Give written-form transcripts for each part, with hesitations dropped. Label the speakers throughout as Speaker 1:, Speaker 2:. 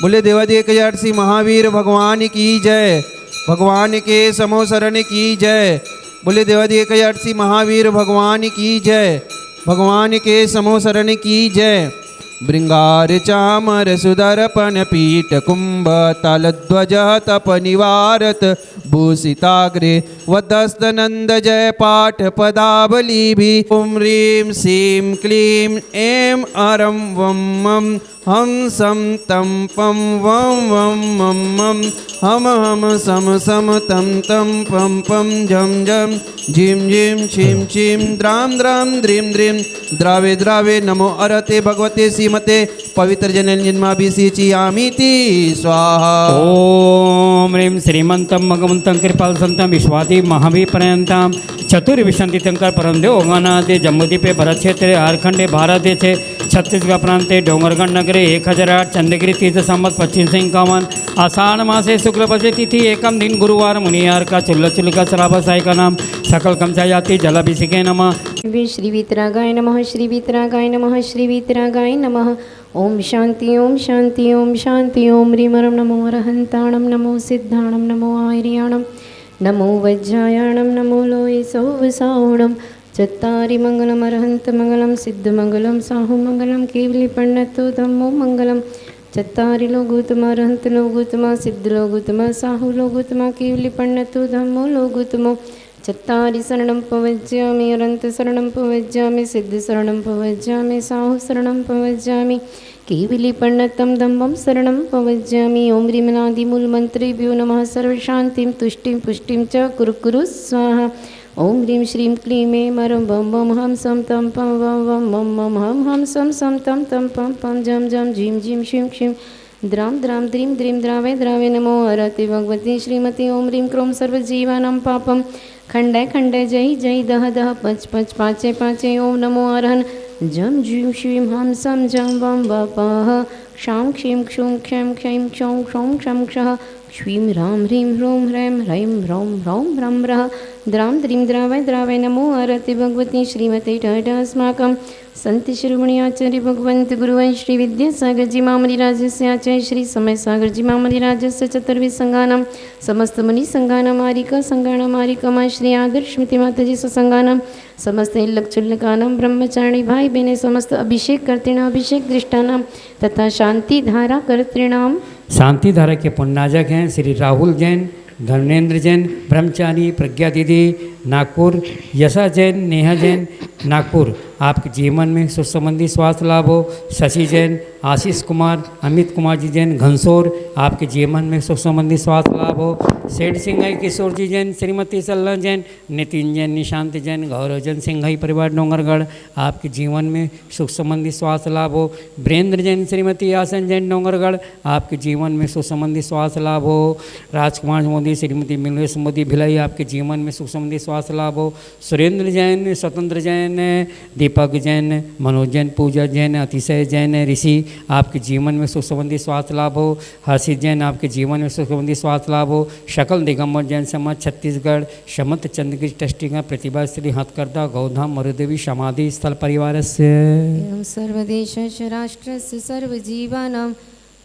Speaker 1: बोले देवाधिक श्री महावीर भगवान की जय। भगवान के समो शरण की जय। बोले देवाधिक श्री महावीर भगवान की जय। भगवान के समो शरण की जय। भृंगार चामर सुदर्पण पीठ कुंभ तलध्वज तप निवारत भूषिताग्रे वदस्त नंद जय पाठ पदावली भी। ओम ह्रीं श्रीं क्लीं ऐं अरं वं मं हम सम तम पम वम वम मम मम हम हम सम सम तम तम पम पम झम झम झिम झिम छिम छिम द्राम द्राम द्रीम द्रीम द्रावे द्रावे नमो अरते भगवते श्रीमते पवित्र जनन जन्माभिषेचयामीति स्वाहा।
Speaker 2: ओम ह्रीं श्रीमंतं भगवन्तं कृपालसन्तं विश्वादि महावीपर्यन्तं चतुर्विंशतिशंकर परमदेव ओंगानादे जम्मूद्वीपे भरत क्षेत्रे झारखंडे भारत देशे छत्तीसगढ़ प्रांते डोंगरगढ़ नगरे 1008 चंद्रगिरी तीर्थ संवत 2551 आषाढ़ मासे शुक्ल पक्षे तिथि एकम दिन गुरुवार मुनियार का चुल्ल का श्रावसाय का नाम सकल कमचा जाति जलाभिषेके नमः।
Speaker 3: श्री वीतरागाय नमः। श्री वीतरागाय नमः। श्री वीतरागाय नमः। ओम शांति ओम शांति ओम शांति। ओम ह्रीमरं नमो अरहंताणं नमो सिद्धाणं नमो आर्याणं नमो वज्रायाणं नमो लोये सौवसावणं चत्तारि मंगलम अरहंत मंगलम सिद्ध मंगलम साहु मंगलम केवली पण्णतो धम्मो मंगलम चत्तारि लोगोत्तमा अरहंत लोगोत्तमा सिद्ध लोगोत्तमा साहु लोगोत्तमा केवली पण्णतो धम्मो लोगोत्तमो चत्तारि शरणं पवज्यामि अरहंत शरणं पवज्यामि सिद्ध शरणं पवज्यामि साहु शरणं पवज्यामि केवली पण्णतं धम्मं शरणं पवज्यामि। ओम ह्रीमनादिमूलमन्त्रेभ्यो नमः। सर्वशान्तिं तुष्टिं पुष्टिं च कुरु कुरु स्वाहा। ओम ह्रीं श्रीं क्लीं ऐं अरं वं वं हम सम तम पम वं वं मम मम हम सम सम तम तम पम पम जम जम झीं झीं क्षीं क्षीं द्राम द्राम द्रीं द्रीं द्रावे द्रावे नमो अरते भगवते श्रीमते। ओम ह्रीं क्रों सर्वजीवानां पापं खण्डय खण्डय जय जय दह दह पच पच पाचे पाचे। ओम नमो अरहन् जम जीं क्षीं हम सम जम वं वपः क्षां क्षीं क्षूं क्षं क्षैं क्षौं क्षौं क्षं क्षः क्ष्वीं ह्रां ह्रीं ह्रूं ह्रैं ह्रैं ह्रौं ह्रौं ह्रं ह्रः द्रां द्रीं द्रावय द्रावय नमो अरते भगवते श्रीमते अस्माकं संत शिरोमणि आचार्य भगवंत गुरुवं श्री विद्यासागर जी महामणिराजस्य आचार्य श्री समय सागर जी महामणिराजस्य चतुर्विध संघानां समस्त मुनि संघानां आरिका संघानां आरिकमा श्री आदर्श स्मृति माताजी सत्संगानां समस्त इल्लक ब्रह्मचारिणी भाई बहने समस्त अभिषेक कर्तृणां अभिषेक दृष्टानां तथा शांति धारा कर्तृणां।
Speaker 2: शांति धारा के पुण्यनाजक हैं श्री राहुल जैन, धर्मेंद्र जैन ब्रह्मचारी, प्रज्ञा दीदी नागपुर, यशा जैन, नेहा जैन नागपुर। आपके जीवन में सुख संबंधी स्वास्थ्य लाभ हो। शशि जैन, आशीष कुमार, अमित कुमार जी जैन घनसोर, आपके जीवन में सुख संबंधी स्वास्थ्य लाभ हो। सेठ सिंघाई किशोर जी जैन, श्रीमती सल्ला जैन, नितिन जैन, निशांत जैन, गौरव जैन सिंघाई परिवार डोंगरगढ़, आपके जीवन में सुख संबंधी स्वास्थ्य लाभ हो। वीरेंद्र जैन, श्रीमती आसन जैन डोंगरगढ़, आपके जीवन में सुख संबंधी स्वास्थ्य लाभ हो। राजकुमार मोदी, श्रीमती मिलेश मोदी भिलाई, आपके जीवन में सुख संबंधी स्वास्थ्य लाभ हो। सुरेंद्र जैन, स्वतंत्र जैन, दीपक जैन, मनोज जैन, पूजा जैन, अतिशय जैन, ऋषि, आपके जीवन में सुख संबंधी स्वास्थ्य लाभ हो। हर्षित जैन, आपके जीवन में सुख संबंधी स्वास्थ्य लाभ हो। शकल दिगंबर जैन समाज छत्तीसगढ़, शमत चंद्रगिरी ट्रस्टिंग प्रतिभा श्री हथकर्ता गौधाम मरुदेवी समाधि स्थल परिवार से
Speaker 3: सर्वदेश राष्ट्र सर्वजीवानां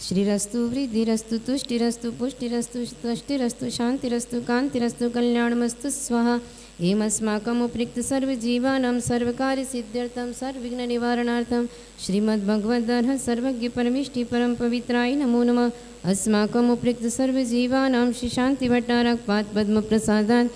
Speaker 3: श्रीरस्तु वृद्धिरस्तु तुष्टिरस्तु पुष्टिरस्तु तुष्टिरस्तु शांतिरस्तु कांतिरस्तु कल्याणमस्तु स्वाहा। एमस्माकम् उपृक्त सर्वजीवानां सर्वकार्यसिद्ध्यर्थं सर्वविघ्ननिवारणार्थं श्रीमद्भगवद्गीता सर्वज्ञ परमेष्टि परम पवित्राय नमो नमः। अस्माकम् उपृक्त सर्वजीवानां श्री शांतिभट्टारकपाद पद्मप्रसादात्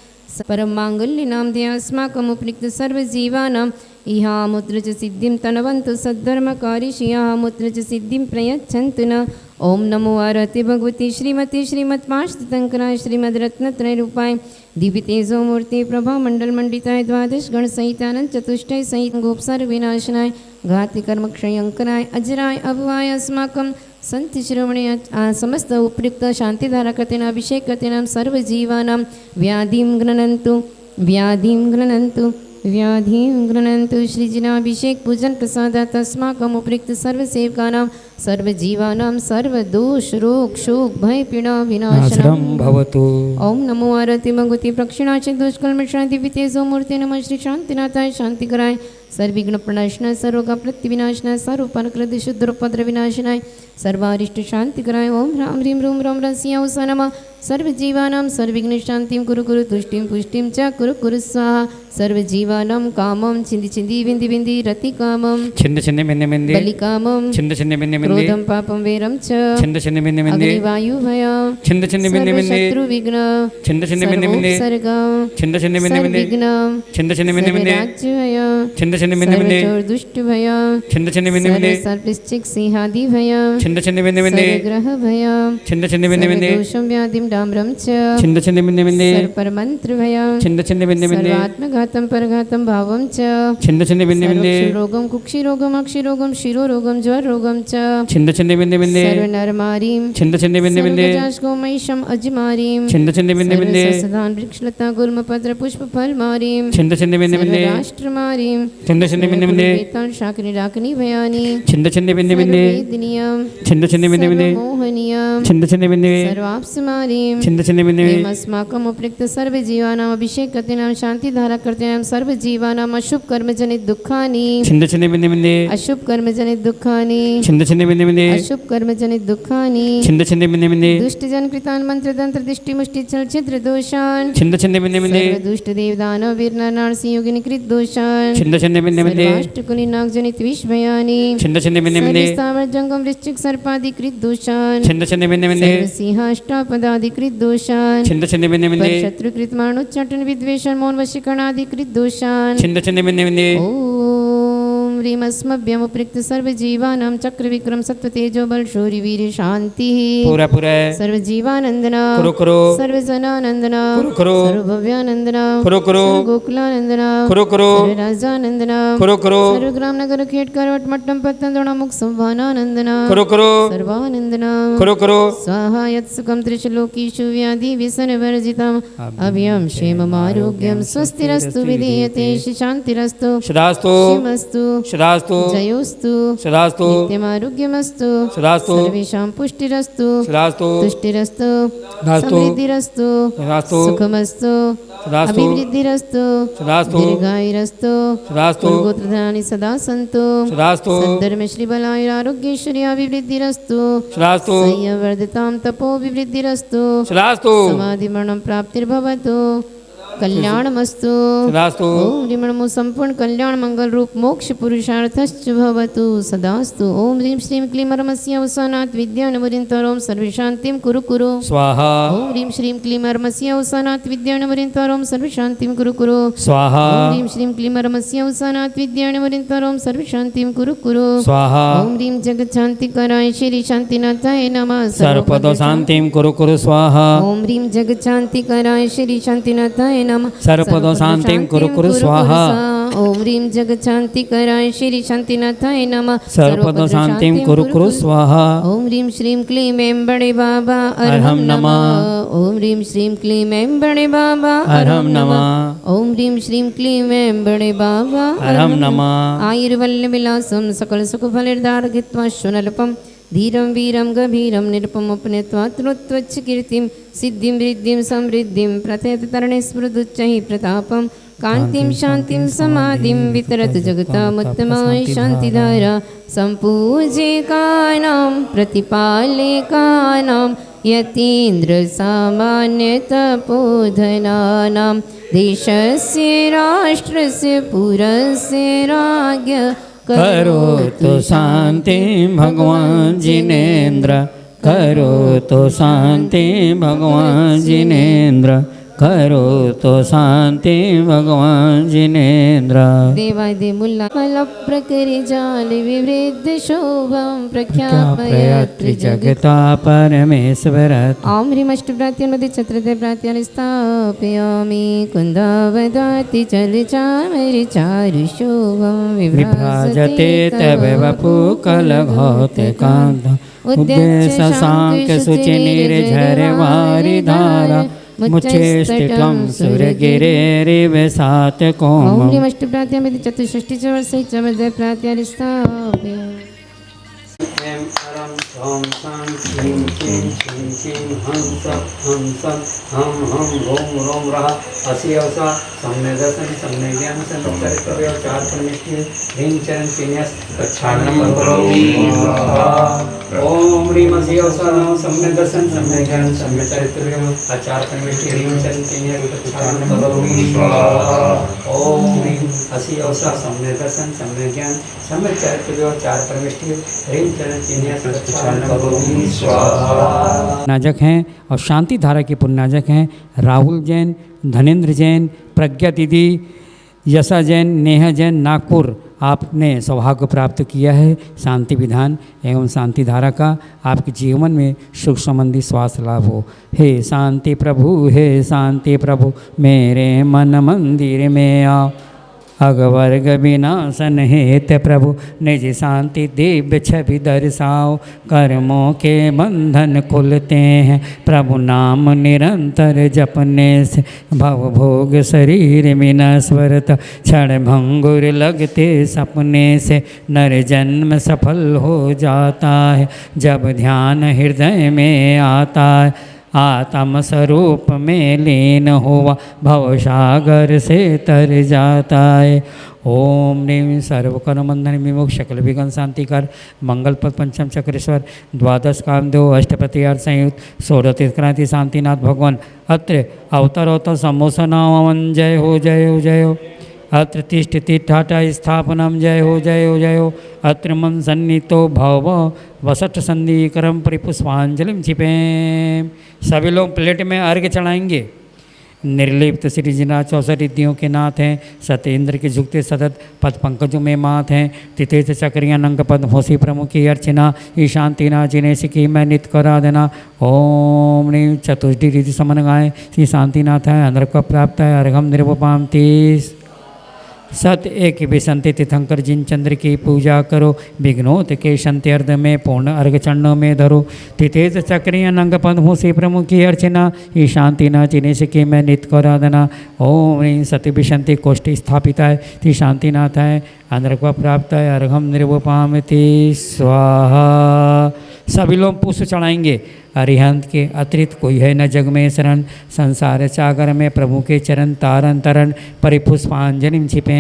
Speaker 3: परम मांगल्यनाम दे अस्माकम् उपृक्त सर्वजीवानां इहामुत्र च सिद्धिं तनवन्तु सद्धर्मकारिषियामुत्र च सिद्धिं प्रयच्छन्तु न। ओम नमो आरते भगवती श्रीमती श्रीमद्पाशतंकराय श्रीमद्रत्नत्रयरूपाय दिव्य तेजो मूर्ति प्रभा मंडल मंडिताय द्वादश गण सहितानंद चतुष्टय सहित गोपसर विनाशनाय घाति कर्म क्षयंकराय अजराय अभवाय अस्माकं संत शिरोमणि समस्त उपयुक्त शांतिधारा कृतेन अभिषेक कृतेन सर्वजीवानां व्याधिं गृह्णन्तु व्याधिं गृह्णन्तु व्याधिं गृह्णन्तु श्रीजनाभिषेक पूजन प्रसादात् अस्माकम् उपयुक्त सर्वसेवकानां सर्वजीवानां सर्वदोष रोग शोक भय पीड़ा विनाशनं
Speaker 2: भवतु।
Speaker 3: ओम नमो आरती भगवती प्रक्षिणा च दुष्कल्मषा दिव्य तेजो मूर्ति नमः श्री शांतिनाथाय शांतिकराय सर्विघ्न प्रणाशनाय सर्वोपद्रव विनाशनाय सर्वोपनकृत शुद्धोपद्रव विनाशनाय सर्वारिष्ट शांतिकराय ओम ह्रां ह्रीं रूं रौं रस्यावसा नमः सर्वजीवानां सर्वविघ्न शांतिं कुरु कुरु तुष्टिं पुष्टिं च कुरु कुरु स्वाहा सर्वजीवानां कामं छिन्दि छिन्दि विन्दि विन्दि रति कामं
Speaker 2: छिंद छिंद मिंदे मिंदे
Speaker 3: बलि कामं
Speaker 2: छिंद छिंद मिंदे मिंदे
Speaker 3: क्रोधं पापं वैरं च
Speaker 2: छिंद छिंद मिंदे मिंदे
Speaker 3: अग्निवायु भयं
Speaker 2: छिंद छिंद मिंदे मिंदे
Speaker 3: शत्रु विघ्न
Speaker 2: छिंद छिंद मिंदे मिंदे
Speaker 3: सर्वोपसर्गं
Speaker 2: छिंद छिंद मिंदे मिंदे
Speaker 3: सर्वविघ्नं
Speaker 2: छिंद छिंद मिंदे मिंदे
Speaker 3: सर्वराज्य भयं
Speaker 2: छिंद छिंद मिंदे मिंदे
Speaker 3: सर्वदुष्ट भयं
Speaker 2: छिंद छिंद मिंदे मिंदे
Speaker 3: सर्वसर्पश्चिक सिंहादि भयं
Speaker 2: छिंद छिंद मिंदे मिंदे
Speaker 3: सर्वग्रह भयं
Speaker 2: छिंद छिंद मिंदे मिंदे
Speaker 3: सर्वदोषं व्याधिं डाम्रं च
Speaker 2: छिंद छिंद मिंदे मिंदे
Speaker 3: सर्वपरमन्त्र भयं
Speaker 2: छिंद छिंद मिंदे मिंदे
Speaker 3: सर्वात्मघातं परघातं भावं च
Speaker 2: छिंद छिंद मिंदे मिंदे
Speaker 3: सर्वक्षुरोगं कुक्षिरोगं अक्षिरोगं शिरोरोगं ज्वररोगं च
Speaker 2: छिंद छिंद मिंदे मिंदे
Speaker 3: सर्वनरमारीं
Speaker 2: छिंद छिंद मिंदे मिंदे
Speaker 3: सर्वगजाश्गोमहिषम् अजमारीं
Speaker 2: छिंद छिंद मिंदे मिंदे
Speaker 3: सर्वसदान् वृक्षलता गुल्मपत्र पुष्पफलमारीं
Speaker 2: छिंद छिंद मिंदे मिंदे
Speaker 3: सर्वराष्ट्रमारीं
Speaker 2: छिंद छिंद मिंदे मिंदे
Speaker 3: सर्ववेतान् शाकिनीडाकिनी भयानि
Speaker 2: छिंद छिंद मिंदे मिंदे
Speaker 3: सर्ववेदनीयं
Speaker 2: छिंद छिंद मिंदे मिंदे
Speaker 3: सर्वमोहनीयं
Speaker 2: छिंद छिंद मिंदे
Speaker 3: सर्वाप्समारीं
Speaker 2: छिंद छिंद मिंदे
Speaker 3: अस्माकम् उपयुक्त सर्वजीवानाम् अभिषेकतेनां शान्तिधाराकर्तॄणां सर्वजीवानाम् अशुभ कर्मजनित दुःखानि
Speaker 2: छिंद छिंद मिंदे मिंदे
Speaker 3: अशुभ कर्मजनित दुःखानि
Speaker 2: छिंद छिंद मिंदे मिंदे
Speaker 3: अशुभ कर्मजनित दुःखानि
Speaker 2: छिंद छिंद मिंदे मिंदे
Speaker 3: दुष्टजन कृतान् मंत्रतंत्र दृष्टि मुष्टि छल छिद्र दोषान्
Speaker 2: छिंद छिंद मिंदे मिंदे
Speaker 3: दुष्ट देवदानव वीर नरसिंह योगिनी कृत दोषान्
Speaker 2: छिंद छिंद मिंदे मिंदे
Speaker 3: सर्वाष्टकुनि नागजनित विष भयानि
Speaker 2: छिंद छिंद मिंदे मिंदे
Speaker 3: सर्वस्थावर जंगम वृश्चिक सर्पादि कृत दोषान्
Speaker 2: छिंद छिंद मिंदे मिंदे
Speaker 3: सिंहाष्टापदादि कृत दोषान्
Speaker 2: छिंद छिंद मिंदे मिंदे
Speaker 3: शत्रुकृत मानुच्चाटन विद्वेषण मौन वशीकरणादि कृत दोषान्
Speaker 2: छिंद छिंद मिंदे मिंदे
Speaker 3: ओम ह्रीमस्मभ्यमुपृक्त सर्वजीवानां चक्रविक्रम सत्वतेजो बल शौर्य वीर शांति
Speaker 2: पूरा पूरा
Speaker 3: सर्वजीवानंदना
Speaker 2: करो करो
Speaker 3: सर्वजनानंदना
Speaker 2: करो करो
Speaker 3: सर्वभव्यानंदना
Speaker 2: करो करो
Speaker 3: गोकुलानंदना
Speaker 2: करो करो
Speaker 3: राजानंदना
Speaker 2: करो करो
Speaker 3: सर्वग्राम नगर खेट करवट मट्टम पत्तन मुख संवानानंदना
Speaker 2: करो करो
Speaker 3: सर्वानंदना
Speaker 2: करो करो
Speaker 3: स्वाहा यत्सुखं त्रिशलोकीषु व्याधि व्यसनवर्जितम् अभयं क्षेममारोग्यं स्वस्तिरस्तु विधीयते शान्तिरस्तु
Speaker 2: सदास्तु
Speaker 3: शिवस्तु
Speaker 2: सदास्तु
Speaker 3: जयोस्तु
Speaker 2: सदास्तु
Speaker 3: नित्यमारोग्यमस्तु
Speaker 2: सदास्तु
Speaker 3: सर्वेषां पुष्टिरस्तु
Speaker 2: सदास्तु
Speaker 3: तुष्टिरस्तु
Speaker 2: सदास्तु
Speaker 3: समृद्धिरस्तु
Speaker 2: सदास्तु
Speaker 3: सुखमस्तु
Speaker 2: सदास्तु
Speaker 3: अभिवृद्धिरस्तु
Speaker 2: सदास्तु
Speaker 3: दीर्घायुरस्तु
Speaker 2: सदास्तु
Speaker 3: कुलगोत्रधानि सदा सन्तु
Speaker 2: सदास्तु
Speaker 3: सद्धर्म श्रीबलायुरारोग्यैश्वर्य अभिवृद्धिरस्तु
Speaker 2: सदास्तु
Speaker 3: संयवर्धितां तपोभिवृद्धिरस्तु
Speaker 2: सदास्तु
Speaker 3: समाधिमरणं प्राप्तिर्भवतु कल्याणमस्तु
Speaker 2: सदास्तु
Speaker 3: ओम ह्रीमणमो संपूर्ण कल्याण मंगल रूप मोक्ष पुरुषार्थश्च भवतु सदास्तु ओम ह्रीं श्रीं क्लीं परमस्य अवसानात् विद्यानवरिन्तरों सर्वशान्तिं कुरु कुरु
Speaker 2: स्वाहा
Speaker 3: ओम ह्रीं श्रीं क्लीं परमस्य अवसानात् विद्यानवरिन्तरों सर्वशान्तिं कुरु कुरु
Speaker 2: स्वाहा
Speaker 3: ओम ह्रीं श्रीं क्लीं परमस्य अवसानात् विद्यानवरिन्तरों सर्वशान्तिं कुरु कुरु
Speaker 2: स्वाहा
Speaker 3: ओम ह्रीं जगच्छान्तिकराय श्री शान्तिनाथाय नमः
Speaker 2: सर्वपद शान्तिं कुरु कुरु स्वाहा
Speaker 3: ओम ह्रीं जगच्छान्तिकराय श्री शान्तिनाथाय नमः
Speaker 2: सर्वपद शान्तिं कुरु कुरु स्वाहा
Speaker 3: ओम ह्रीं जगच्छान्तिकराय श्री शान्तिनाथाय नमः
Speaker 2: सर्वपद शान्तिं कुरु कुरु स्वाहा
Speaker 3: ओम ह्रीं श्रीं क्लीं ऐं बड़े बाबा
Speaker 2: अर्हं नमः
Speaker 3: ओम ह्रीं श्रीं क्लीं ऐं बड़े बाबा
Speaker 2: अर्हं नमः
Speaker 3: ओम ह्रीं श्रीं क्लीं ऐं बड़े बाबा
Speaker 2: अर्हं नमः
Speaker 3: आयुर्वल्लविलासं सकल सुखफलदार्घित्वा शुनल्पं धीरं वीरं गभीरं निरुपमुपनीत्वा त्रुत्वच्च कीर्तिं सिद्धिं वृद्धिं समृद्धिं प्रथयत तरणे स्मृदुच्चैः प्रतापं कान्तिं शान्तिं समाधिं वितरत जगतामुत्तमाय शान्तिधारा सम्पूज्यकानां प्रतिपालकानां यतीन्द्रसामान्यतपोधनानां देशस्य राष्ट्रस्य पुरस्य राज्ञ
Speaker 2: करोतु शान्तिं भगवान् जिनेन्द्र करोतु शान्तिं भगवान् जिनेन्द्र करोतु शान्तिं भगवान् जिनेन्द्र
Speaker 3: देवाय देमुल्ला कलप्रकरि जाल विवृद्ध शोभं प्रख्यापयत्रि
Speaker 2: जगता परमेश्वर
Speaker 3: ॐ ह्रीमष्टप्रात्यान्मध्ये छत्रते प्रात्यानि स्थापयामि कुन्दावदाति चलचामरि चारुशोभं
Speaker 2: विभ्राजते तव वपुकलघोते कान्त उद्देश्य शाङ्क शुचिनिर्झरवारिधारा मुच्चेष्टित्वं सुरगिरेरिव सात्यकोमम्
Speaker 3: ॐ ह्रीमष्टप्रात्यान्मध्ये चतुष्षष्टि च वर्षै च वर्धे प्रात्यानि स्थापयामि
Speaker 2: शं ॐ शं क्लीं क्लीं क्लीं क्लीं हं सं हं हं रोम रोम रः असी अवसा सम्यक दर्शन सम्यक ज्ञान संचरितव्य चार परमेष्टि ह्रीं चरण चिन्यस प्रक्षालनम करोमि ओम ह्रीं असी अवसा नमः सम्यक दर्शन सम्यक ज्ञान सम्यक चरितव्य चार परमेष्टि ह्रीं चरण चिन्यस प्रक्षालनम करोमि ओम ह्रीं असी अवसा सम्यक दर्शन सम्यक ज्ञान सम्यक चरितव्य चार परमेष्टि ह्रीं चरण चिन्यस प्रक्षालनम करोमि स्वाहा। नाजक हैं और शांति धारा के पुण्यनाजक हैं राहुल जैन, धनेन्द्र जैन, प्रज्ञा दीदी, यशा जैन, नेहा जैन, नागपुर। आपने सौभाग्य प्राप्त किया है शांति विधान एवं शांति धारा का। आपके जीवन में सुख संबंधी स्वास्थ्य लाभ हो। हे शांति प्रभु मेरे मन मंदिर में आओ। अगवर्ग विनाशन हेत प्रभु निज शांति दिव्य छवि दर्शाओ। कर्मों के बंधन खुलते हैं प्रभु नाम निरंतर जपने से। भवभोग शरीर में नश्वरता क्षण भंगुर लगते सपने से। नर जन्म सफल हो जाता है जब ध्यान हृदय में आता है। आत्म स्वरूप में लीन हुआ भवसागर से तर जाता है। ओम नीम सर्वकर्मबंधन विमुख सकल विघ्न शांतिकर मंगलपद पंचम चक्रेश्वर द्वादश कामदेव अष्टप्रतिहार संयुक्त 16 तीर्थक्रांति शांतिनाथ भगवान अत्र अवतर सम्मोषनावन जय हो जय हो जय हो। अत्र तिष्ठति ठाटा स्थापनम जय हो जय हो जय हो। अत्र मन सन्नीतो भव वसठ संधिकरम परिपुष्पांजलिम छिपेम। सभी लोग प्लेट में अर्घ्य चढ़ाएंगे। निर्लिप्त श्री जिना 64 रिद्धियों के नाथ हैं। सत्येंद्र के झुकते सतत पद पंकजों में मात हैं। तितीर्थ चक्रिया नंग पद होशी प्रमुख की अर्चना ईशांतिना जिनेश की मैं नित्य करा देना। ओम नीम चतुष्टि रिद्धि समन गाय श्री शांतिनाथ है अंदर को प्राप्त है अर्घम निर्वपाम 30 सत्य एक विसंति तीर्थंकर जिन चंद्र की पूजा करो। विघ्नोत के शंति अर्ध में पूर्ण अर्घ चरणों में धरो। तितेज चक्रिय नंग पद्मों से प्रमुख की अर्चना ई शांति न चिनेश की मैं नित्य कराधना। ओम ह्रीं सत्य विशंति कोष्ठी स्थापिता है ती शांतिनाथ है अंदर को प्राप्त है अर्घम निर्वपामति स्वाहा। सभी लोग पुष्प चढ़ाएंगे। अरिहंत के अतिरिक्त कोई है न जग में शरण। संसार सागर में प्रभु के चरण तारन तरन परिपुष्पांजलि छिपे।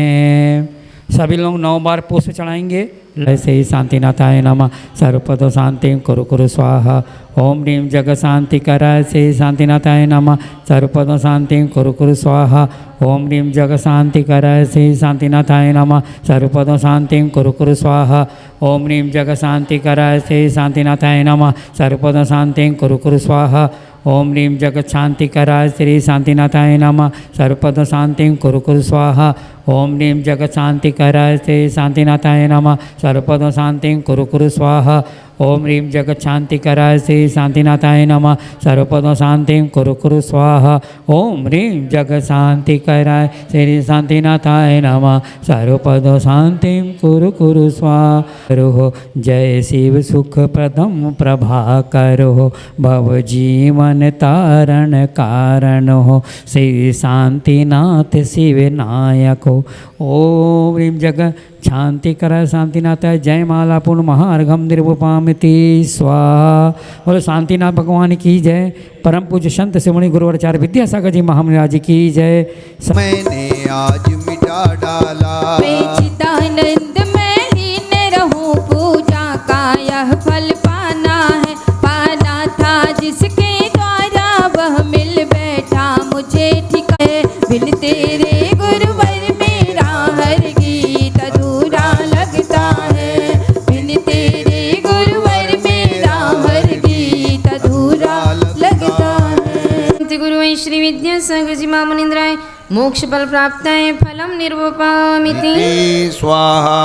Speaker 2: सभी लोग 9 बार पुष्प चढ़ाएंगे। ऐसे ही शांतिनाथाय नमः सर्वपदो शांति कुरु कुरु स्वाहा। ओम ह्रीं जग शांति कराय से शांतिनाथाय नमः सर्वपदो शांति कुरु कुरु स्वाहा। ओम ह्रीं जग शांति कराय से शांतिनाथाय नमः सर्वपदो शांति कुरु कुरु स्वाहा। ओम ह्रीं जग शांति कराय से शांतिनाथाय नमः सर्वपदो शांति कुरु कुरु स्वाहा। ओम ह्रीं जगत शांति कराय श्री शांतिनाथाय नमः सर्वपद शांति कुरु कुरु स्वाहा। ओम ह्रीं जगत शांति कराय श्री शांतिनाथाय नमः सर्वपद शांति कुरु कुरु स्वाहा। ओम ह्रीं जगत शांति कराय श्री शांतिनाथाय नमः सर्वपद शांति कुरु कुरु स्वाहा। ओम ह्रीं जगत शांति कराय श्री शांतिनाथाय नमः सर्वपद शांति कुरु कुरु स्वाहा। करो जय शिव सुख प्रदम प्रभा करो भव जीवन तारण कारण हो श्री शांतिनाथ शिव नायक हो। ओम ह्रीं जगत शांति कराय शांतिनाथ जय माला पूर्ण महार्घम निर्वपामिति स्वाहा। बोलो शांतिनाथ भगवान की जय। परम पूज्य संत शिवमुनि गुरुवाचार्य विद्यासागर जी महामराज की जय।
Speaker 4: मैंने आज मिटा डाला
Speaker 3: चिदानंद में लीन रहूं पूजा का यह फल पाना है। पाना था जिसके द्वारा वह मिल बैठा मुझे ठीक है। बिन तेरे गुरुवर मेरा हर गीत अधूरा लगता है। बिन तेरे गुरुवर मेरा हर गीत अधूरा लगता है। गुरु श्री विद्यासागर जी महामुनिंद्राय मोक्ष बल प्राप्त है फलम निर्वपामिति
Speaker 4: स्वाहा।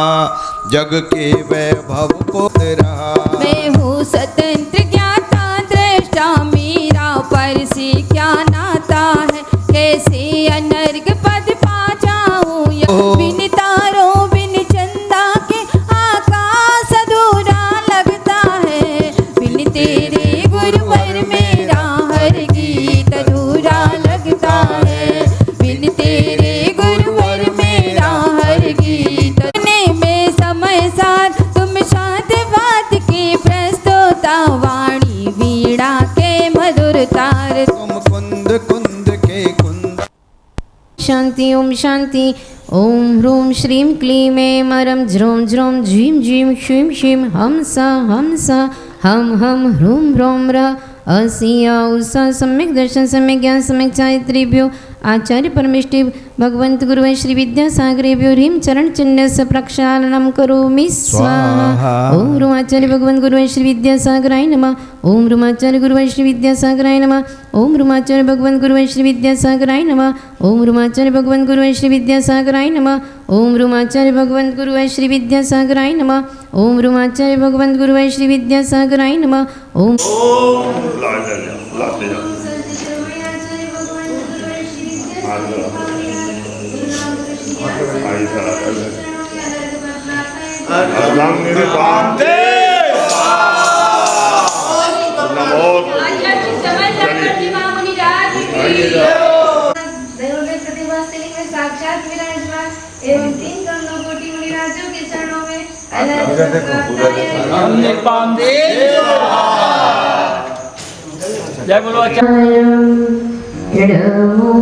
Speaker 4: जग के वैभव को रहा
Speaker 3: मैं हूँ स्वतंत्र ज्ञाता दृष्टा मेरा पर से क्या नाता है। कैसे अनर्ग पद पा जाऊँ बिन तारों बिन चंदा के आकाश अधूरा लगता है। बिन तेरे गुरुवर मेरा हर गीत अधूरा लगता है। बिन तेरे गुरुवर मेरा हर गीत में समय साथ तुम शांत बात के प्रस्तो शांति ओम शांति। ओम ह्रूम श्रीं क्लीं ऐं मरं ज्रों ज्रों झीं झीं श्रीं श्रीं हम सा हम ह्रूं ह्रौं र असिया उषा सम्यक दर्शन सम्यक ज्ञान सम्यक चारित्र्येभ्यो आचार्य परमेष्टि भगवंत गुरु श्री विद्यासागरेभ्यो ह्रीं चरण चिन्ह प्रक्षालनम करोमि स्वाहा। ओम ह्रूम आचार्य भगवंत गुरु श्री विद्यासागराय नमः। ओम ह्रूम आचार्य गुरु श्री विद्यासागराय नमः। ओम ह्रूम आचार्य भगवंत गुरु श्री विद्यासागराय नमः। ओम ह्रूम आचार्य भगवंत गुरु श्री विद्यासागराय नमः। ओम ह्रूम आचार्य भगवंत गुरु श्री विद्यासागराय नमः। ओम ह्रूम आचार्य भगवंत गुरु श्री विद्यासागराय नमः। ओम
Speaker 5: साक्षात विराजमान एवं 3 करोड़ कोटि मुनिराजों के चरणों में
Speaker 2: जय बोलो
Speaker 3: नमो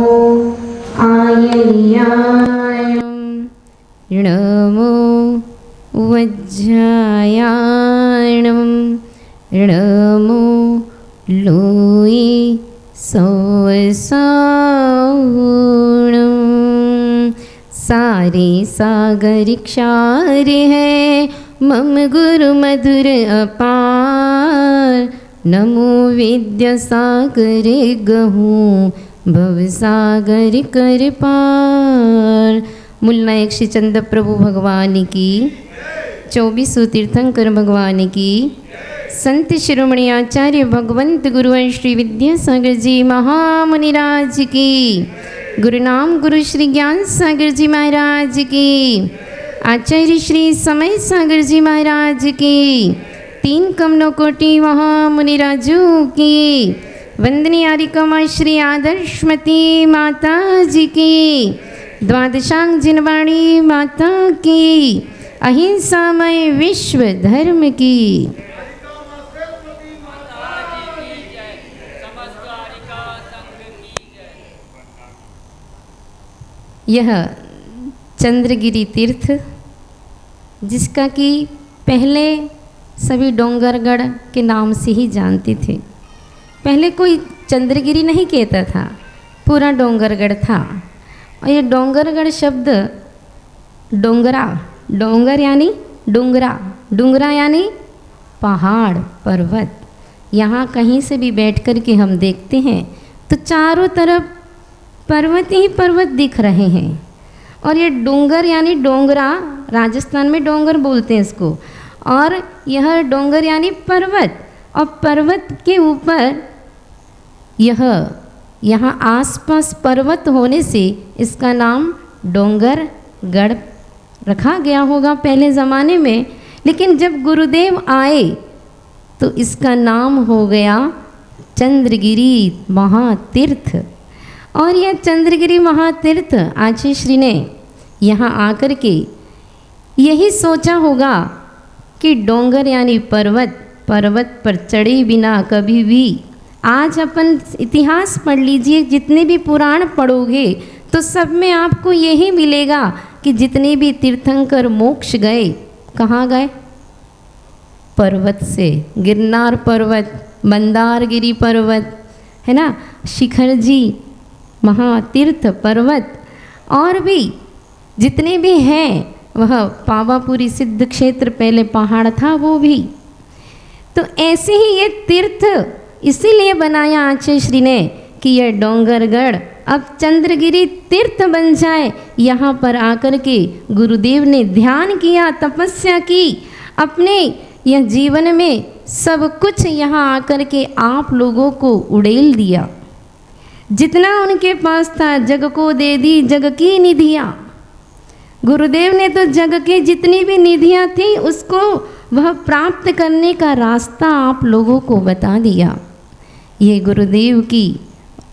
Speaker 3: आयर्यायं नमो वज्रायाणं नमो लोये सौसाणं सारे सागर क्षार है मम गुरु मधुर अपार। नमो विद्यासागर गहूँ भवसागर कर पार। मूलनायक श्री चंद्र प्रभु भगवान की 24 तीर्थंकर भगवान की संत शिरोमणि आचार्य भगवंत गुरु श्री विद्यासागर जी महामुनिराज की गुरु नाम गुरु श्री ज्ञान सागर जी महाराज की आचार्य श्री समय सागर जी महाराज की 3 कमलों कोटि महामुनिराजों की वंदनीय आरिकमा श्री आदर्शमती माता जी की द्वादशांग जिनवाणी माता की अहिंसामय विश्व धर्म की। यह चंद्रगिरी तीर्थ जिसका कि पहले सभी डोंगरगढ़ के नाम से ही जानते थे। पहले कोई चंद्रगिरी नहीं कहता था, पूरा डोंगरगढ़ था। और ये डोंगरगढ़ शब्द डोंगरा, डोंगर यानी डूंगरा, डूंगरा यानी पहाड़ पर्वत। यहाँ कहीं से भी बैठ कर के हम देखते हैं तो चारों तरफ पर्वत ही पर्वत दिख रहे हैं। और ये डूंगर यानी डोंगरा, राजस्थान में डोंगर बोलते हैं इसको। और यह डोंगर यानी पर्वत, और पर्वत के ऊपर यहाँ आसपास पर्वत होने से इसका नाम डोंगरगढ़ रखा गया होगा पहले ज़माने में। लेकिन जब गुरुदेव आए तो इसका नाम हो गया चंद्रगिरी महातीर्थ। और यह चंद्रगिरी महातीर्थ आचार्य श्री ने यहाँ आकर के यही सोचा होगा कि डोंगर यानी पर्वत, पर्वत पर चढ़े बिना कभी भी। आज अपन इतिहास पढ़ लीजिए, जितने भी पुराण पढ़ोगे तो सब में आपको यही मिलेगा कि जितने भी तीर्थंकर मोक्ष गए कहाँ गए? पर्वत से। गिरनार पर्वत, मंदारगिरी पर्वत है ना, शिखर जी महातीर्थ पर्वत, और भी जितने भी हैं, वह पावापुरी सिद्ध क्षेत्र पहले पहाड़ था वो भी। तो ऐसे ही ये तीर्थ इसीलिए बनाया आचार्य श्री ने कि यह डोंगरगढ़ अब चंद्रगिरी तीर्थ बन जाए। यहाँ पर आकर के गुरुदेव ने ध्यान किया, तपस्या की, अपने यह जीवन में सब कुछ यहाँ आकर के आप लोगों को उड़ेल दिया। जितना उनके पास था जग को दे दी जग की निधियाँ। गुरुदेव ने तो जग की जितनी भी निधियाँ थी उसको वह प्राप्त करने का रास्ता आप लोगों को बता दिया। ये गुरुदेव की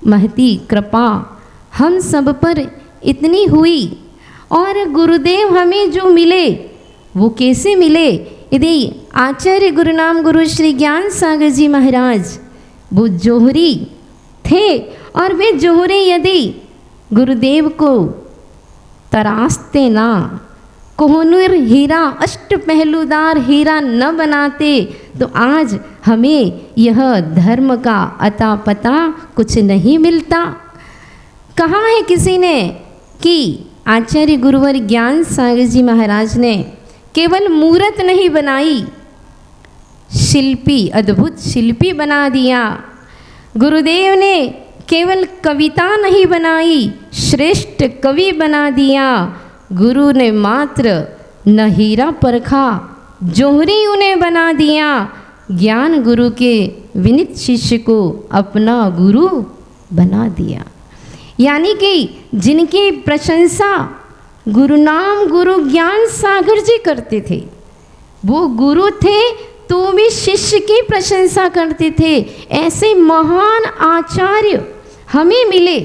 Speaker 3: महती कृपा हम सब पर इतनी हुई। और गुरुदेव हमें जो मिले वो कैसे मिले? यदि आचार्य गुरु नाम गुरु श्री ज्ञान सागर जी महाराज वो जोहरी थे, और वे जोहरे यदि गुरुदेव को तरासते ना, कोहनूर हीरा अष्ट पहलूदार हीरा न बनाते तो आज हमें यह धर्म का अता पता कुछ नहीं मिलता। कहा है किसी ने कि आचार्य गुरुवर ज्ञान सागर जी महाराज ने केवल मूर्त नहीं बनाई, शिल्पी, अद्भुत शिल्पी बना दिया। गुरुदेव ने केवल कविता नहीं बनाई, श्रेष्ठ कवि बना दिया। गुरु ने मात्र न हीरा परखा, जोहरी उन्हें बना दिया। ज्ञान गुरु के विनीत शिष्य को अपना गुरु बना दिया। यानी कि जिनकी प्रशंसा गुरुनाम गुरु ज्ञान सागर जी करते थे, वो गुरु थे तो भी शिष्य की प्रशंसा करते थे। ऐसे महान आचार्य हमें मिले।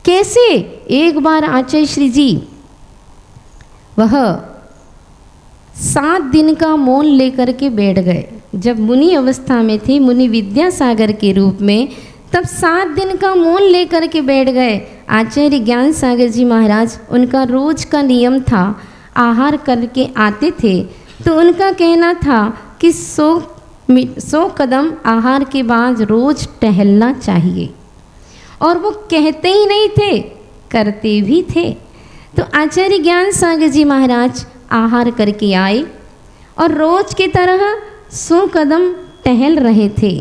Speaker 3: कैसे? एक बार आचार्य श्री जी वह 7 दिन का मौन लेकर के बैठ गए। जब मुनि अवस्था में थे, मुनि विद्यासागर के रूप में, तब 7 दिन का मौन लेकर के बैठ गए। आचार्य ज्ञान सागर जी महाराज, उनका रोज का नियम था, आहार करके आते थे तो उनका कहना था कि 100 कदम आहार के बाद रोज टहलना चाहिए। और वो कहते ही नहीं थे, करते भी थे। तो आचार्य ज्ञान सागर जी महाराज आहार करके आए और रोज की तरह 100 कदम टहल रहे थे।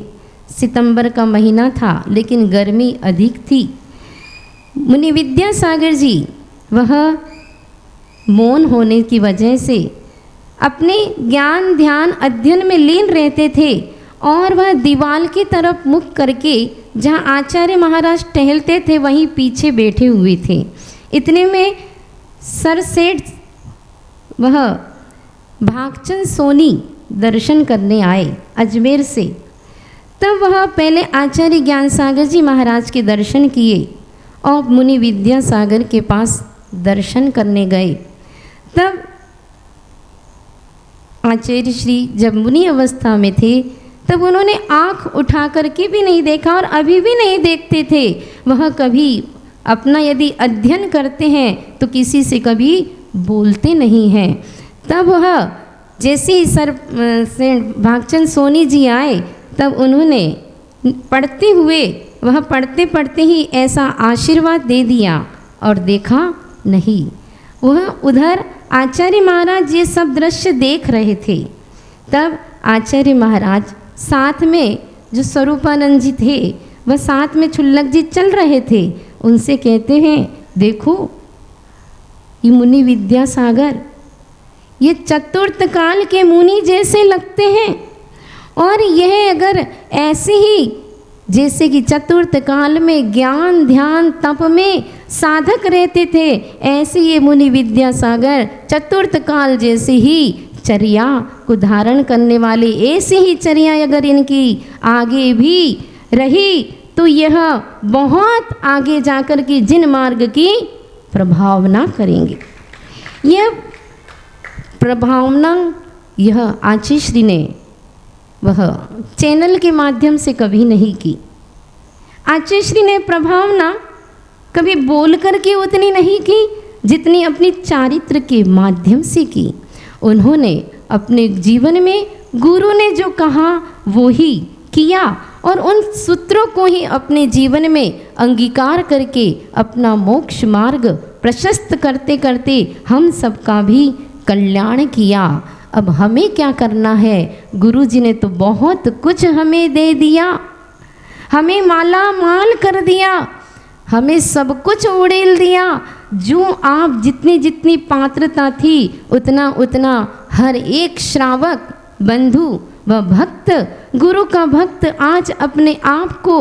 Speaker 3: सितंबर का महीना था लेकिन गर्मी अधिक थी। मुनि विद्यासागर जी वह मौन होने की वजह से अपने ज्ञान ध्यान अध्ययन में लीन रहते थे और वह दीवार की तरफ मुख करके जहाँ आचार्य महाराज टहलते थे वहीं पीछे बैठे हुए थे। इतने में सर सेठ वह भागचंद सोनी दर्शन करने आए अजमेर से। तब वह पहले आचार्य ज्ञान सागर जी महाराज के दर्शन किए और मुनि विद्यासागर के पास दर्शन करने गए। तब आचार्य श्री जब मुनि अवस्था में थे तब उन्होंने आँख उठा करके भी नहीं देखा और अभी भी नहीं देखते थे। वह कभी अपना यदि अध्ययन करते हैं तो किसी से कभी बोलते नहीं हैं। तब वह जैसे ही सर से भागचंद सोनी जी आए तब उन्होंने पढ़ते हुए वह पढ़ते पढ़ते ही ऐसा आशीर्वाद दे दिया और देखा नहीं। वह उधर आचार्य महाराज ये सब दृश्य देख रहे थे। तब आचार्य महाराज साथ में जो स्वरूपानंद जी थे वह साथ में छुल्लक जी चल रहे थे। उनसे कहते हैं, देखो ये मुनि विद्यासागर ये चतुर्थ काल के मुनि जैसे लगते हैं और यह अगर ऐसे ही जैसे कि चतुर्थ काल में ज्ञान ध्यान तप में साधक रहते थे, ऐसे ये मुनि विद्यासागर चतुर्थ काल जैसे ही चर्या को धारण करने वाले, ऐसे ही चर्या अगर इनकी आगे भी रही तो यह बहुत आगे जाकर के जिन मार्ग की प्रभावना करेंगे। यह प्रभावना यह आचार्य श्री ने वह चैनल के माध्यम से कभी नहीं की। आचार्य श्री ने प्रभावना कभी बोल करके उतनी नहीं की जितनी अपनी चारित्र के माध्यम से की। उन्होंने अपने जीवन में गुरु ने जो कहा वो ही किया और उन सूत्रों को ही अपने जीवन में अंगीकार करके अपना मोक्ष मार्ग प्रशस्त करते करते हम सबका भी कल्याण किया। अब हमें क्या करना है? गुरु जी ने तो बहुत कुछ हमें दे दिया, हमें माला माल कर दिया, हमें सब कुछ उड़ेल दिया। जो आप जितनी जितनी पात्रता थी उतना उतना हर एक श्रावक बंधु व भक्त, गुरु का भक्त आज अपने आप को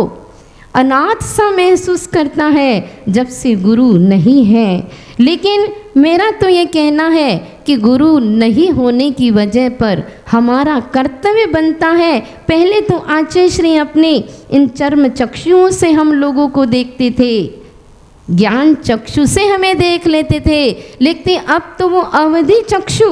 Speaker 3: अनाथ सा महसूस करता है जब से गुरु नहीं है। लेकिन मेरा तो ये कहना है कि गुरु नहीं होने की वजह पर हमारा कर्तव्य बनता है, पहले तो आचार्य श्री अपने इन चर्म चक्षुओं से हम लोगों को देखते थे, ज्ञान चक्षु से हमें देख लेते थे, लेकिन अब तो वो अवधि चक्षु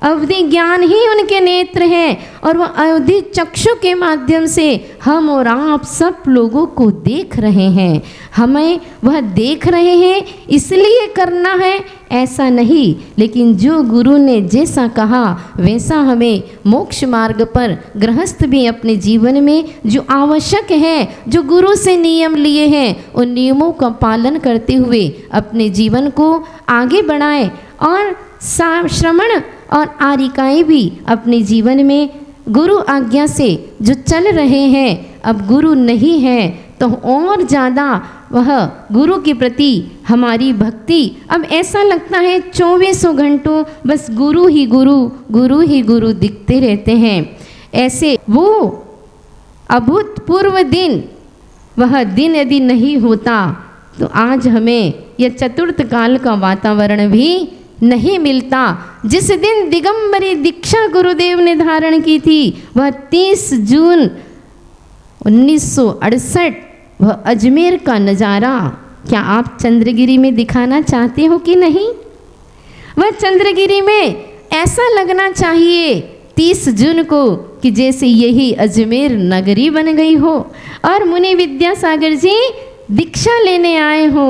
Speaker 3: अवधि ज्ञान ही उनके नेत्र हैं और वह अवधि चक्षु के माध्यम से हम और आप सब लोगों को देख रहे हैं। हमें वह देख रहे हैं इसलिए करना है ऐसा नहीं, लेकिन जो गुरु ने जैसा कहा वैसा हमें मोक्ष मार्ग पर गृहस्थ भी अपने जीवन में जो आवश्यक है, जो गुरु से नियम लिए हैं, उन नियमों का पालन करते हुए अपने जीवन को आगे बढ़ाएं। और श्रवण और आरिकाएँ भी अपने जीवन में गुरु आज्ञा से जो चल रहे हैं, अब गुरु नहीं है तो और ज़्यादा वह गुरु के प्रति हमारी भक्ति, अब ऐसा लगता है 24 घंटों बस गुरु ही गुरु, गुरु ही गुरु दिखते रहते हैं। ऐसे वो अभूतपूर्व दिन, वह दिन यदि नहीं होता तो आज हमें यह चतुर्थ काल का वातावरण भी नहीं मिलता। जिस दिन दिगंबरी दीक्षा गुरुदेव ने धारण की थी वह 30 जून 1968, वह अजमेर का नज़ारा क्या आप चंद्रगिरी में दिखाना चाहते हो कि नहीं? वह चंद्रगिरी में ऐसा लगना चाहिए 30 जून को कि जैसे यही अजमेर नगरी बन गई हो और मुनि विद्यासागर जी दीक्षा लेने आए हो।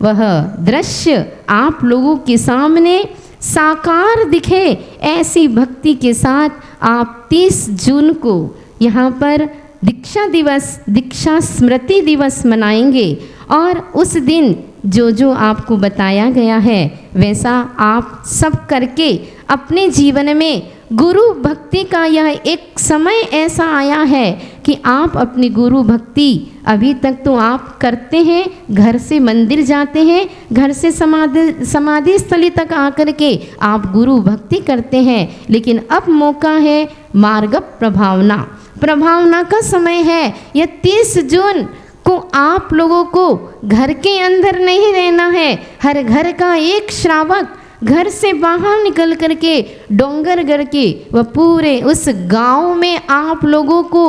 Speaker 3: वह दृश्य आप लोगों के सामने साकार दिखे, ऐसी भक्ति के साथ आप 30 जून को यहाँ पर दीक्षा दिवस, दीक्षा स्मृति दिवस मनाएंगे। और उस दिन जो जो आपको बताया गया है वैसा आप सब करके अपने जीवन में गुरु भक्ति का यह एक समय ऐसा आया है कि आप अपनी गुरु भक्ति अभी तक तो आप करते हैं, घर से मंदिर जाते हैं, घर से समाधि स्थली तक आकर के आप गुरु भक्ति करते हैं, लेकिन अब मौका है मार्ग प्रभावना का समय है। यह 30 जून को आप लोगों को घर के अंदर नहीं रहना है। हर घर का एक श्रावक घर से बाहर निकल करके डोंगरगढ़ के वह पूरे उस गांव में आप लोगों को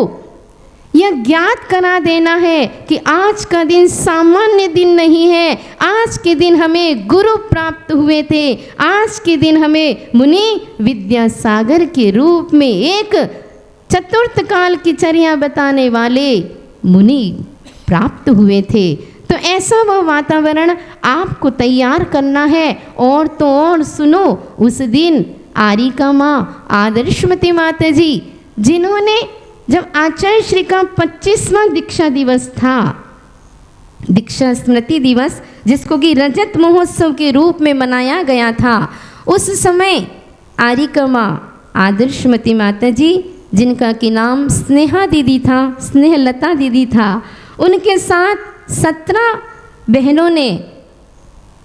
Speaker 3: यह ज्ञात करा देना है कि आज का दिन सामान्य दिन नहीं है। आज के दिन हमें गुरु प्राप्त हुए थे, आज के दिन हमें मुनि विद्यासागर के रूप में एक चतुर्थ काल की चर्या बताने वाले मुनि प्राप्त हुए थे। तो ऐसा वह वातावरण आपको तैयार करना है। और तो और सुनो, उस दिन आरिका माँ आदर्शमती माता जी जिन्होंने जब आचार्य श्री का 25वां दीक्षा दिवस था, दीक्षा स्मृति दिवस जिसको कि रजत महोत्सव के रूप में मनाया गया था, उस समय आरिका माँ आदर्शमती माता जी जिनका कि नाम स्नेहा दीदी था, स्नेहलता दीदी था, उनके साथ 17 बहनों ने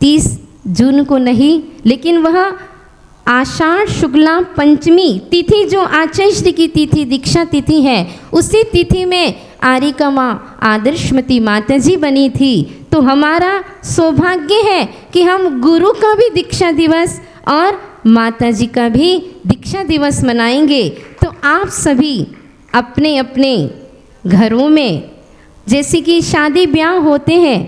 Speaker 3: 30 जून को नहीं, लेकिन वह आषाढ़ शुक्ला पंचमी तिथि जो आचार्य श्री की तिथि दीक्षा तिथि है, उसी तिथि में आरिका माँ आदर्शमती माता जी बनी थी। तो हमारा सौभाग्य है कि हम गुरु का भी दीक्षा दिवस और माता जी का भी दीक्षा दिवस मनाएंगे। तो आप सभी अपने अपने घरों में जैसे कि शादी ब्याह होते हैं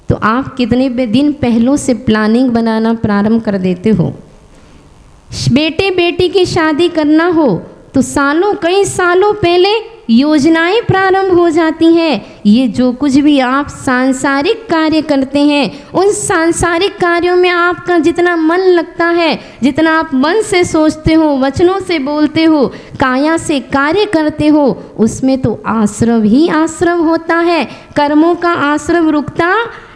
Speaker 3: तो आप कितने दिन पहलों से प्लानिंग बनाना प्रारंभ कर देते हो। बेटे बेटी की शादी करना हो तो कई सालों पहले योजनाएं प्रारंभ हो जाती हैं। ये जो कुछ भी आप सांसारिक कार्य करते हैं, उन सांसारिक कार्यों में आपका जितना मन लगता है, जितना आप मन से सोचते हो, वचनों से बोलते हो, काया से कार्य करते हो, उसमें तो आश्रव ही आश्रव होता है, कर्मों का आश्रव रुकता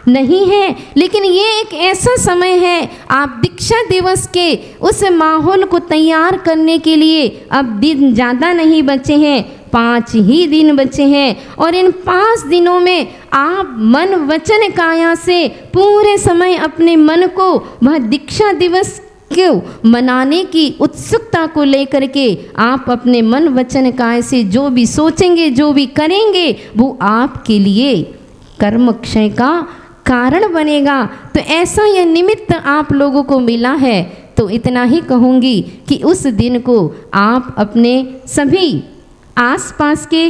Speaker 3: नहीं है। लेकिन ये एक ऐसा समय है, आप दीक्षा दिवस के उस माहौल को तैयार करने के लिए अब दिन ज़्यादा नहीं बचे हैं, 5 ही दिन बचे हैं। और इन 5 दिनों में आप मन वचन काया से पूरे समय अपने मन को वह दीक्षा दिवस को मनाने की उत्सुकता को लेकर के आप अपने मन वचन काय से जो भी सोचेंगे, जो भी करेंगे, वो आपके लिए कर्म क्षय का कारण बनेगा। तो ऐसा यह निमित्त आप लोगों को मिला है। तो इतना ही कहूँगी कि उस दिन को आप अपने सभी आसपास के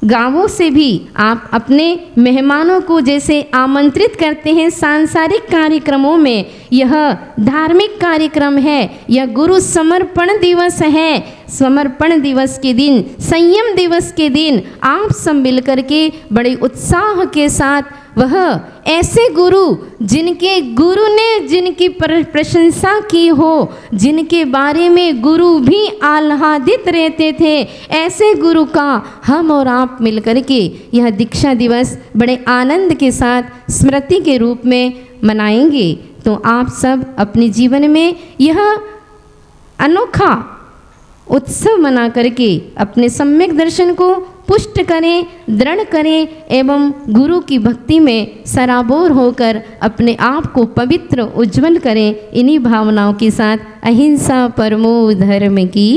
Speaker 3: गांवों से भी आप अपने मेहमानों को जैसे आमंत्रित करते हैं सांसारिक कार्यक्रमों में, यह धार्मिक कार्यक्रम है, यह गुरु समर्पण दिवस है। समर्पण दिवस के दिन, संयम दिवस के दिन आप सब मिलकर के बड़े उत्साह के साथ वह ऐसे गुरु जिनके गुरु ने जिनकी प्रशंसा की हो, जिनके बारे में गुरु भी आह्लादित रहते थे, ऐसे गुरु का हम और आप मिलकर के यह दीक्षा दिवस बड़े आनंद के साथ स्मृति के रूप में मनाएंगे। तो आप सब अपने जीवन में यह अनोखा उत्सव मना करके अपने सम्यक दर्शन को पुष्ट करें, दृढ़ करें एवं गुरु की भक्ति में सराबोर होकर अपने आप को पवित्र उज्जवल करें। इन्हीं भावनाओं के साथ अहिंसा परमो धर्म की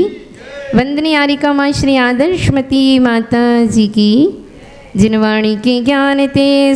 Speaker 3: वंदनीय आरिका माँ श्री आदर्शमती माता जी की, जिनवाणी के ज्ञान ते